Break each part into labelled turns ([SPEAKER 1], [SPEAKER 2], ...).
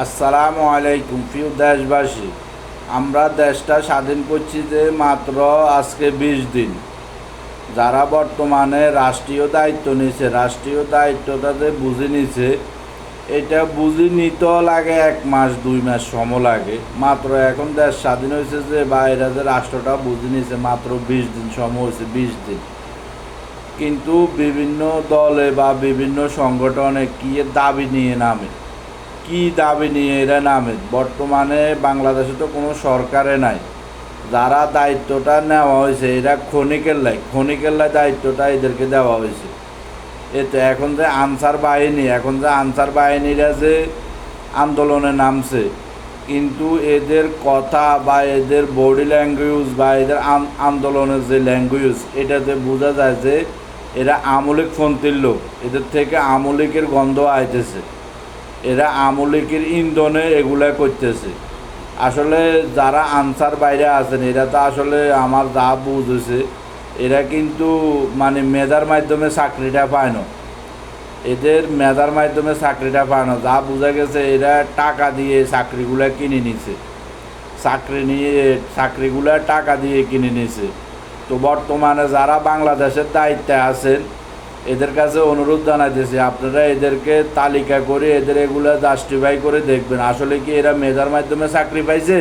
[SPEAKER 1] আসসালামু আলাইকুম প্রিয় দেশবাসী। আমরা দেশটা স্বাধীন করছি যে মাত্র আজকে 20 দিন। যারা বর্তমানে রাষ্ট্রীয় দায়িত্ব নিছে, রাষ্ট্রীয় দায়িত্বটা যে বুঝে নিছে, এটা বুঝে নিতেও লাগে 1 মাস 2 মাস সময় লাগে। মাত্র এখন দেশ স্বাধীন হয়েছে যে বাইরে যে রাষ্ট্রটা বুঝে নিছে মাত্র 20 দিন সময় হয়েছে, 20 দিন। কিন্তু বিভিন্ন দলে বা বিভিন্ন সংগঠনে কি দাবি নিয়ে নামে, কি দাবি নিয়ে এরা নামে। বর্তমানে বাংলাদেশে তো কোনো সরকারে নাই। যারা দায়িত্বটা নেওয়া হয়েছে এরা খনিকেল্লায় দায়িত্বটা এদেরকে দেওয়া হয়েছে। এতে এখন যে আনসার বাহিনীরা যে আন্দোলনে নামছে, কিন্তু এদের কথা বা এদের বডি ল্যাঙ্গুয়েজ বা এদের আন্দোলনের যে ল্যাঙ্গুয়েজ, এটাতে বোঝা যায় যে এরা আমলিক ফন্তির লোক। এদের থেকে আমলিকের গন্ধ আইতেছে, এরা আমলিকের ইন্ধনে এগুলা করতেছে। আসলে যারা আনসার বাইরে আছেন এরা তো আসলে আমার যা বুঝেছে, এরা কিন্তু মানে মেধার মাধ্যমে চাকরিটা পায় না। এদের মেধার মাধ্যমে চাকরিটা পায় না, যা বোঝা গেছে এরা টাকা দিয়ে চাকরিগুলা কিনে নিছে, চাকরিগুলা টাকা দিয়ে কিনে নিছে। তো বর্তমানে যারা বাংলাদেশের দায়িত্বে আছেন এদের কাছে অনুরোধ জানাইতেছি, আপনারা এদেরকে তালিকা করে এদের এগুলা জাস্টিফাই করে দেখবেন আসলে কি এরা মেধার মাধ্যমে চাকরি পাইছে,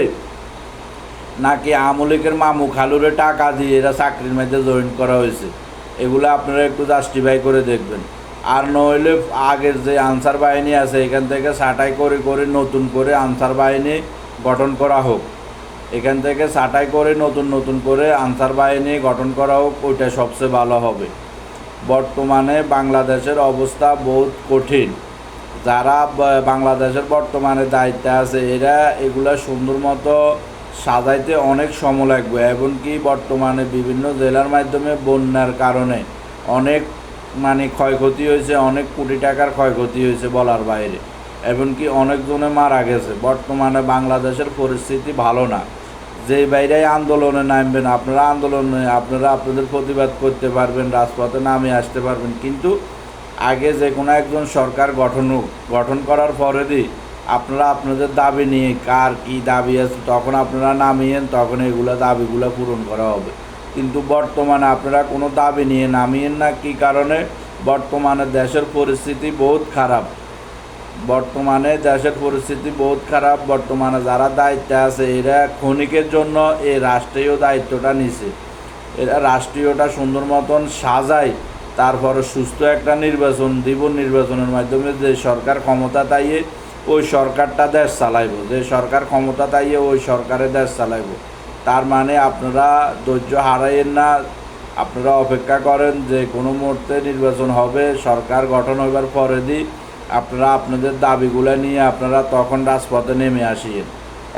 [SPEAKER 1] নাকি আমলিকের মামু খালুরে টাকা দিয়ে এরা চাকরির মধ্যে জয়েন করা হয়েছে। এগুলো আপনারা একটু জাস্টিফাই করে দেখবেন। আর নইলে আগের যে আনসার বাহিনী আছে এখান থেকে ছাঁটাই করে করে নতুন করে আনসার বাহিনী গঠন করা হোক। এখান থেকে ছাঁটাই করে নতুন করে আনসার বাহিনী গঠন করা হোক, ওইটা সবচেয়ে ভালো হবে। বর্তমানে বাংলাদেশের অবস্থা বহুত কঠিন। যারা বাংলাদেশের বর্তমানে দায়িত্বে আছে এরা এগুলা সুন্দর মতো সাজাইতে অনেক সময় লাগবে। এমনকি বর্তমানে বিভিন্ন জেলার মাধ্যমে বন্যার কারণে অনেক ক্ষয়ক্ষতি হয়েছে, অনেক কোটি টাকার ক্ষয়ক্ষতি হয়েছে বলার বাইরে। এমনকি অনেকজনে মারা গেছে। বর্তমানে বাংলাদেশের পরিস্থিতি ভালো না। যে বাইরেই আন্দোলনে নামবেন, আপনারা আপনাদের প্রতিবাদ করতে পারবেন, রাজপথে নামে আসতে পারবেন, কিন্তু আগে যে কোনো একজন সরকার গঠন করার পরেই আপনারা আপনাদের দাবি নিয়ে কার কি দাবি আছে তখন আপনারা নামিয়েন, তখন এগুলো দাবিগুলো পূরণ করা হবে। কিন্তু বর্তমানে আপনারা কোনো দাবি নিয়ে নামিয়েন না। কি কারণে? বর্তমানে দেশের পরিস্থিতি বহুত খারাপ। বর্তমানে যারা দায়িত্বে আছে এরা ক্ষণিকের জন্য এই রাষ্ট্রীয় দায়িত্বটা নিছে। এরা রাষ্ট্রীয়টা সুন্দর মতন সাজায়, তারপরে সুস্থ একটা নির্বাচন দিব। নির্বাচনের মাধ্যমে যে সরকার ক্ষমতা তাইয়ে ওই সরকারটা দেশ চালাইব, যে সরকার ক্ষমতা তাইয়ে ওই সরকারে দেশ চালাইব। তার মানে আপনারা ধৈর্য হারাইয়েন না, আপনারা অপেক্ষা করেন যে কোনো মুহূর্তে নির্বাচন হবে, সরকার গঠন হইবার পরে আপনারা আপনাদের দাবিগুলো নিয়ে আপনারা তখন রাজপথে নেমে আসিয়েন।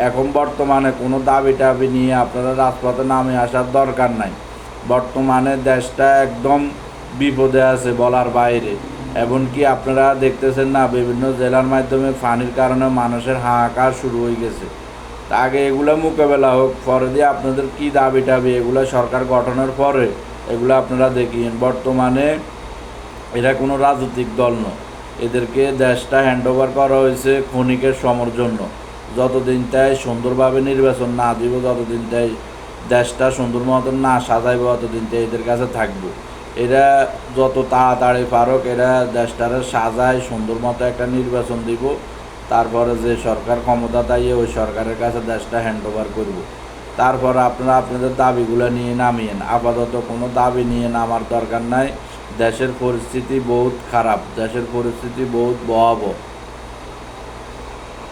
[SPEAKER 1] এখন বর্তমানে কোনো দাবি নিয়ে আপনারা রাজপথে নামে আসার দরকার নাই। বর্তমানে দেশটা একদম বিপদে আছে বলার বাইরে। এমনকি আপনারা দেখতেছেন না, বিভিন্ন জেলার মাধ্যমে পানির কারণে মানুষের হাহাকার শুরু হয়ে গেছে। তা আগে এগুলো মোকাবেলা হোক, পরে আপনাদের কী দাবি এগুলো সরকার গঠনের পরে এগুলো আপনারা দেখিয়েন। বর্তমানে এরা কোনো রাজনৈতিক দল নয়, এদেরকে দেশটা হ্যান্ডওভার করা হয়েছে ক্ষণিকের সময়ের জন্য। যতদিন তাই সুন্দরভাবে নির্বাচন না দিব, যতদিন তাই দেশটা সুন্দর মতন না সাজাইব, ততদিন তাই এদের কাছে থাকবে। এরা যত তাড়াতাড়ি পারুক এরা দেশটারে সাজায় সুন্দর মতো একটা নির্বাচন দিব, তারপরে যে সরকার ক্ষমতা তাইয়ে ওই সরকারের কাছে দেশটা হ্যান্ডওভার করব। তারপরে আপনারা আপনাদের দাবিগুলো নিয়ে নামিয়েন। আপাতত কোনো দাবি নিয়ে নামার দরকার নাই। দেশের পরিস্থিতি বহুত খারাপ, দেশের পরিস্থিতি বহুত ভয়াবহ।